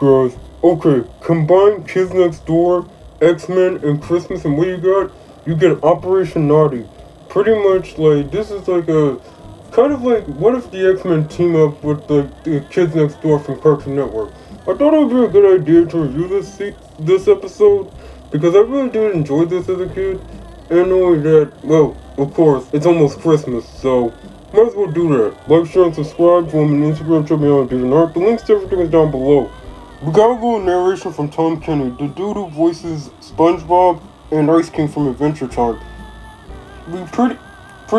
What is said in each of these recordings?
guys? Okay, combine Kids Next Door, X-Men, and Christmas, and what you got? You get Operation Naughty. Pretty much, like, this is like a... Kind of like, what if the X-Men team up with the Kids Next Door from Cartoon Network? I thought it would be a good idea to review this episode, because I really did enjoy this as a kid. And not only that, well, of course, it's almost Christmas, so might as well do that. Like, share, and subscribe. Follow me on Instagram, check me out on Disney. The links to everything is down below. We got a little narration from Tom Kenny, the dude who voices SpongeBob and Ice King from Adventure Time. We pretty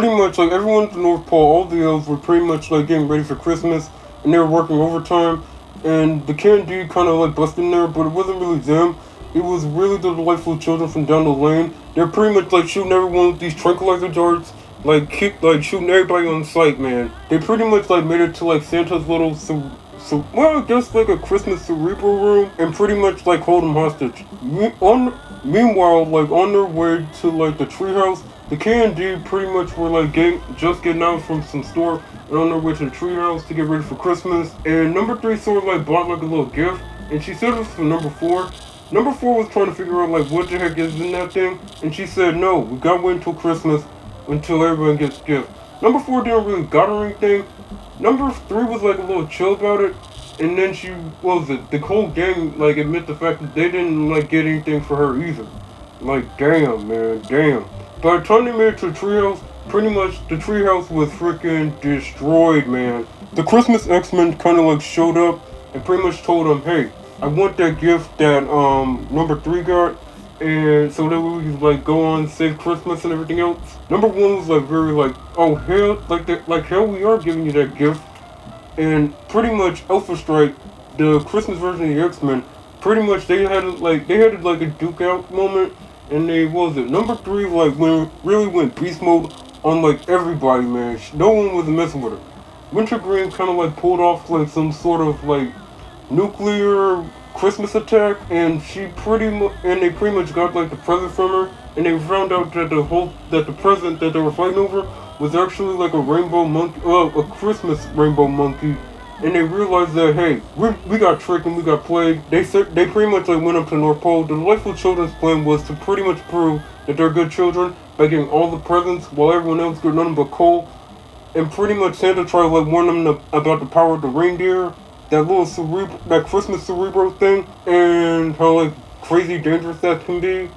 much, like, everyone at the North Pole, all the elves were pretty much, like, getting ready for Christmas, and they were working overtime, and the KND kind of, like, busted in there, but it wasn't really them. It was really the delightful children from down the lane. They're pretty much, like, shooting everyone with these tranquilizer darts, like, shooting everybody on sight, man. They pretty much, like, made it to, like, Santa's little, well, I guess, like, a Christmas cerebral room, and pretty much, like, hold them hostage. Meanwhile, like, on their way to, like, the treehouse, the KND pretty much were, like, just getting out from some store and on their way to the treehouse to get ready for Christmas. And number 3 sort of, like, bought, like, a little gift, and she said it was for number 4. Number 4 was trying to figure out, like, what the heck is in that thing, and she said, no, we gotta wait until Christmas, until everyone gets gifts. Number 4 didn't really got her anything. Number 3 was, like, a little chill about it, and then the whole gang, like, admit the fact that they didn't, like, get anything for her either. Like, damn, man, damn. By the time they made it to the treehouse, pretty much the treehouse was freaking destroyed, man. The Christmas X-Men kind of, like, showed up and pretty much told them, hey, I want that gift that number 3 got, and so that we could, like, go on, save Christmas and everything else. Number 1 was, like, very, like, oh hell, like hell, we are giving you that gift. And pretty much Alpha Strike, the Christmas version of the X-Men, pretty much they had like a duke out moment, and number 3, like, really went beast mode on, like, everybody, man. No one was messing with her. Wintergreen kind of, like, pulled off, like, some sort of, like, nuclear Christmas attack, and they pretty much got, like, the present from her, and they found out that the present that they were fighting over was actually, like, a rainbow monkey, a Christmas rainbow monkey, and they realized that, hey, we got tricked and we got played. They pretty much, like, went up to the North Pole. The Delightful Children's plan was to pretty much prove that they're good children by getting all the presents while everyone else got nothing but coal, and pretty much Santa tried to, like, warn them about the power of the reindeer, that Christmas cerebro thing, and how, like, crazy dangerous that can be.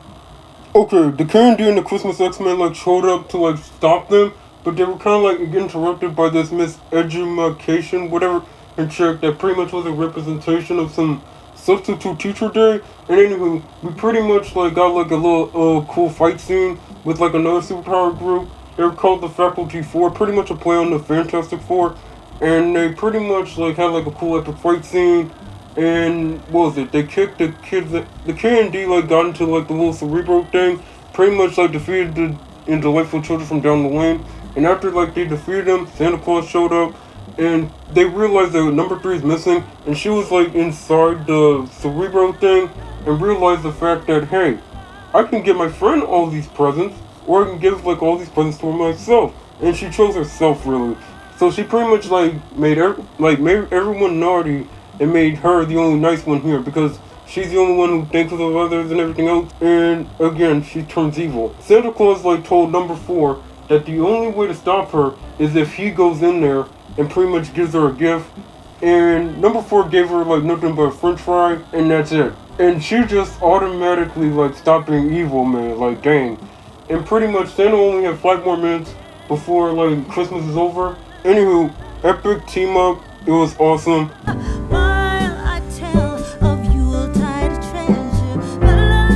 Okay, the KND and the Christmas X-Men, like, showed up to, like, stop them, but they were kind of, like, interrupted by this miseducation, whatever, and check that pretty much was a representation of some substitute teacher day. And anyway, we pretty much, like, got, like, a little cool fight scene with, like, another superpower group. They were called the Faculty Four, pretty much a play on the Fantastic Four. And they pretty much, like, had, like, a cool epic fight scene. And they kicked the kids. The KND, like, got into, like, the little cerebro thing. Pretty much, like, defeated the delightful children from down the lane. And after, like, they defeated them, Santa Claus showed up. And they realized that number 3 is missing. And she was, like, inside the cerebro thing. And realized the fact that, hey, I can get my friend all these presents. Or I can give, like, all these presents to myself. And she chose herself, really. So she pretty much, like, made everyone naughty and made her the only nice one here, because she's the only one who thinks of others and everything else. And again, she turns evil. Santa Claus, like, told number 4 that the only way to stop her is if he goes in there and pretty much gives her a gift. And number 4 gave her, like, nothing but a french fry, and that's it. And she just automatically, like, stopped being evil, man. Like, dang. And pretty much Santa only had 5 more minutes before, like, Christmas is over. Anywho, epic team up. It was awesome.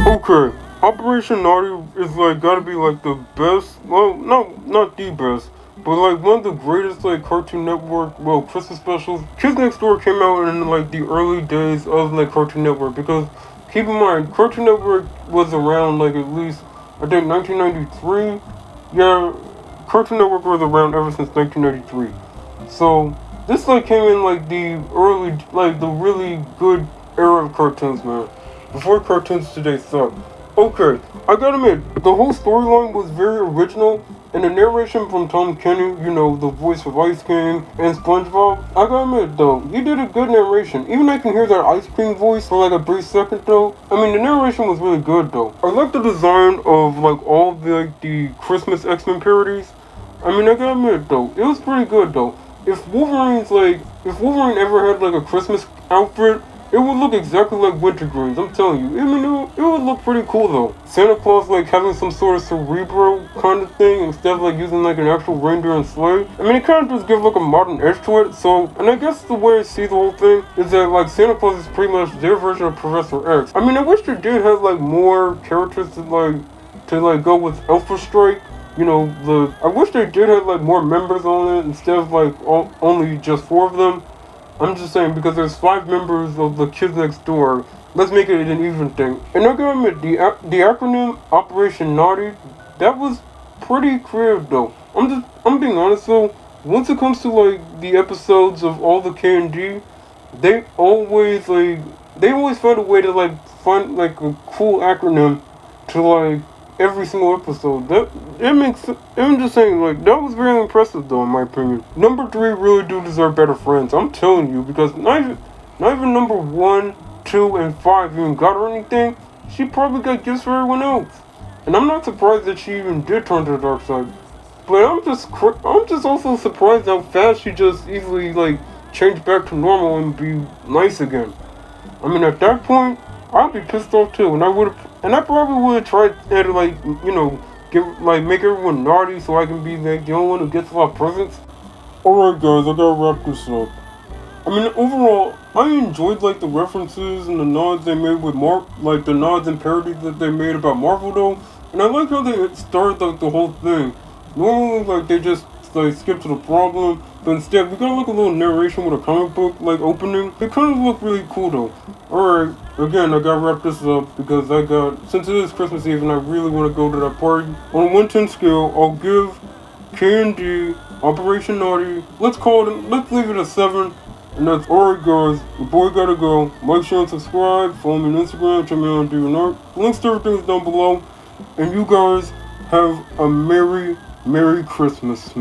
Okay, Operation Naughty is, like, gotta be, like, the best, well, not the best, but, like, one of the greatest, like, Cartoon Network, well, Christmas specials. Kids Next Door came out in, like, the early days of, like, Cartoon Network, because, keep in mind, Cartoon Network was around, like, at least, I think, 1993. Yeah, Cartoon Network was around ever since 1993. So, this, like, came in, like, the really good era of cartoons, man. Before cartoons today suck. Okay, I gotta admit, the whole storyline was very original, And the narration from Tom Kenny, you know, the voice of Ice King and SpongeBob, I gotta admit though, he did a good narration. Even I can hear that Ice Cream voice for like a brief second though. I mean, the narration was really good though. I like the design of like all the Christmas X-Men parodies. I mean, I gotta admit though, it was pretty good though. If Wolverine ever had like a Christmas outfit, it would look exactly like Wintergreen's, I'm telling you. I mean, it would look pretty cool though. Santa Claus like having some sort of cerebral kind of thing instead of like using like an actual reindeer and sleigh. I mean, it kind of just gives like a modern edge to it. So, and I guess the way I see the whole thing is that like Santa Claus is pretty much their version of Professor X. I mean, I wish they did have like more characters to go with Alpha Strike. You know, I wish they did have like more members on it instead of like only just 4 of them. I'm just saying because there's 5 members of the Kids Next Door. Let's make it an even thing. And I gotta admit, the acronym Operation Naughty, that was pretty creative though. I'm being honest though. Once it comes to like the episodes of all the KND, they always find a way to like find like a cool acronym to like every single episode. That makes. I'm just saying, like that was very impressive, though, in my opinion. Number 3 really do deserve better friends. I'm telling you, because not even number 1, 2, and 5 even got her anything. She probably got gifts for everyone else, and I'm not surprised that she even did turn to the dark side. But I'm just also surprised how fast she just easily like changed back to normal and be nice again. I mean, at that point, I'd be pissed off too, and I probably would have tried to like, you know, make everyone naughty so I can be like the only one who gets a lot of presents. Alright guys, I gotta wrap this up. I mean, overall, I enjoyed like the references and the nods they made with like the nods and parodies that they made about Marvel though, and I like how they started like the whole thing. Normally, like they just like skip to the problem, but instead we got like a little narration with a comic book like opening. It kind of looked really cool though. Alright, again I gotta wrap this up because since it is Christmas Eve and I really want to go to that party. On a 1-10 scale, I'll give KND Operation Naughty, let's leave it a 7. And that's alright guys, your boy gotta go. Like, share, and subscribe, follow me on Instagram, check me out on DeviantArt. The links to everything is down below. And you guys have a Merry Christmas.